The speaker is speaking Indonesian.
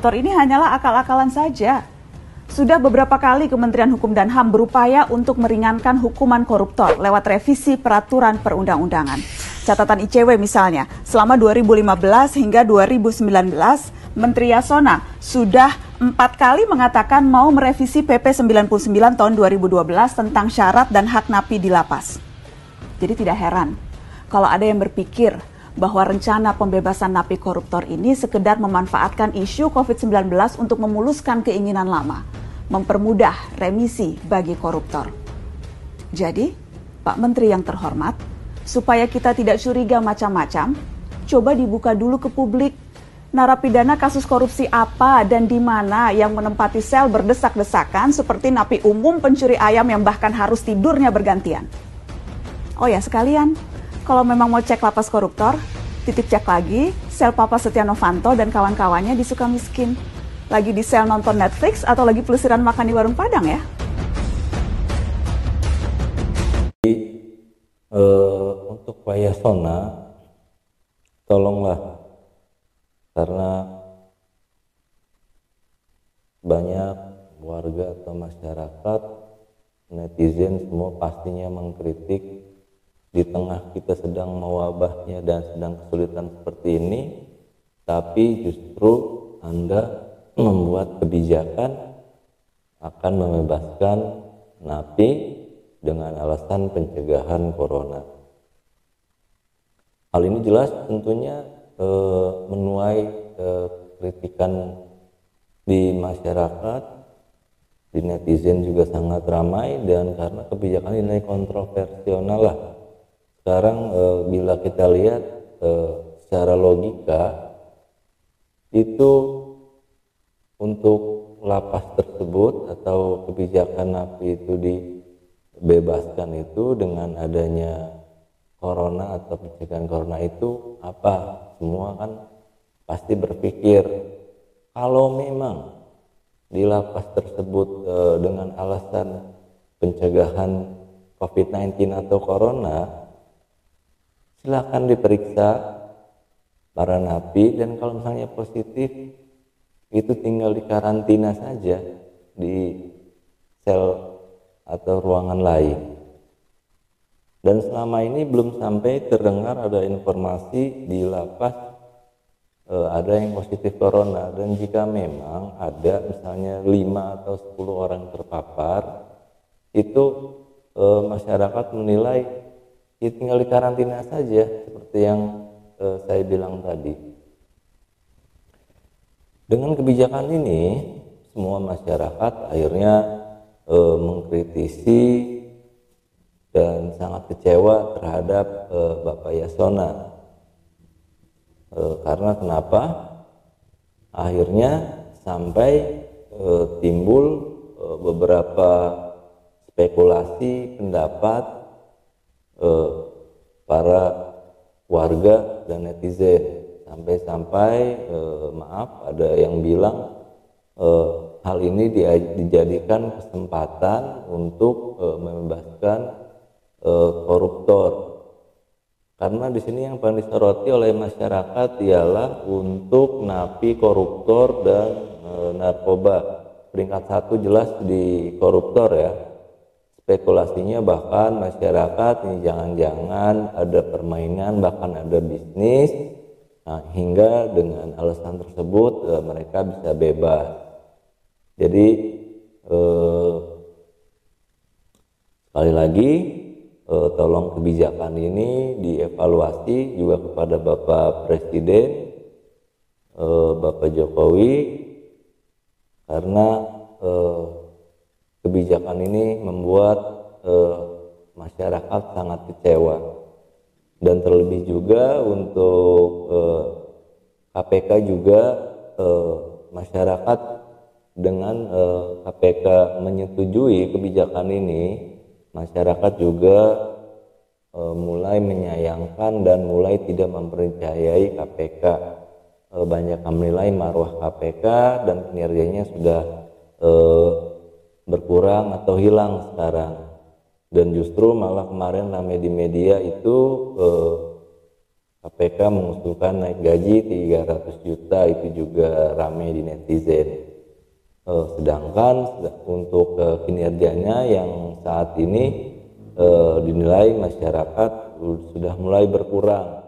Ini hanyalah akal-akalan saja. Sudah beberapa kali Kementerian Hukum dan HAM berupaya untuk meringankan hukuman koruptor lewat revisi peraturan perundang-undangan. Catatan ICW misalnya, selama 2015 hingga 2019, Menteri Yasona sudah 4 kali mengatakan mau merevisi PP 99 tahun 2012 tentang syarat dan hak napi di lapas. Jadi tidak heran kalau ada yang berpikir bahwa rencana pembebasan napi koruptor ini sekedar memanfaatkan isu COVID-19 untuk memuluskan keinginan lama, mempermudah remisi bagi koruptor. Jadi, Pak Menteri yang terhormat, supaya kita tidak curiga macam-macam, coba dibuka dulu ke publik narapidana kasus korupsi apa dan di mana yang menempati sel berdesak-desakan seperti napi umum pencuri ayam yang bahkan harus tidurnya bergantian. Oh ya, sekalian, kalau memang mau cek lapas koruptor, titip cek lagi sel Papa Setia Novanto dan kawan-kawannya di Sukamiskin. Lagi di sel nonton Netflix atau lagi pelesiran makan di warung Padang ya? Untuk Pak Yasona, tolonglah, karena banyak warga atau masyarakat, netizen semua pastinya mengkritik di tengah kita sedang mewabahnya dan sedang kesulitan seperti ini, tapi justru Anda membuat kebijakan akan membebaskan napi dengan alasan pencegahan corona. Hal ini jelas tentunya menuai kritikan di masyarakat, di netizen juga sangat ramai, dan karena kebijakan ini kontroversial lah. Sekarang bila kita lihat secara logika, itu untuk lapas tersebut atau kebijakan napi itu dibebaskan itu dengan adanya corona atau pencegahan corona itu apa? Semua kan pasti berpikir kalau memang di lapas tersebut dengan alasan pencegahan COVID-19 atau corona, silakan diperiksa para napi, dan kalau misalnya positif itu tinggal dikarantina saja di sel atau ruangan lain. Dan selama ini belum sampai terdengar ada informasi di lapas ada yang positif corona, dan jika memang ada misalnya 5 atau 10 orang terpapar, itu masyarakat menilai ya tinggal dikarantina saja seperti yang saya bilang tadi. Dengan kebijakan ini semua masyarakat akhirnya mengkritisi dan sangat kecewa terhadap Bapak Yasona. Karena kenapa? Akhirnya sampai timbul beberapa spekulasi pendapat para warga dan netizen, sampai-sampai maaf, ada yang bilang hal ini dijadikan kesempatan untuk membebaskan koruptor. Karena di sini yang paling disoroti oleh masyarakat ialah untuk napi koruptor dan narkoba. Peringkat 1 jelas di koruptor ya. Spekulasinya bahkan masyarakat ini jangan-jangan ada permainan, bahkan ada bisnis. Nah, hingga dengan alasan tersebut mereka bisa bebas. Jadi sekali lagi tolong kebijakan ini dievaluasi juga kepada Bapak Presiden, Bapak Jokowi, karena kebijakan ini membuat masyarakat sangat kecewa. Dan terlebih juga untuk KPK juga, masyarakat dengan KPK menyetujui kebijakan ini, masyarakat juga mulai menyayangkan dan mulai tidak mempercayai KPK. Banyak yang menilai marwah KPK dan kinerjanya sudah berkurang atau hilang sekarang. Dan justru malah kemarin ramai di media itu KPK mengusulkan naik gaji 300 juta, itu juga ramai di netizen. Sedangkan untuk kinerjanya yang saat ini dinilai masyarakat sudah mulai berkurang.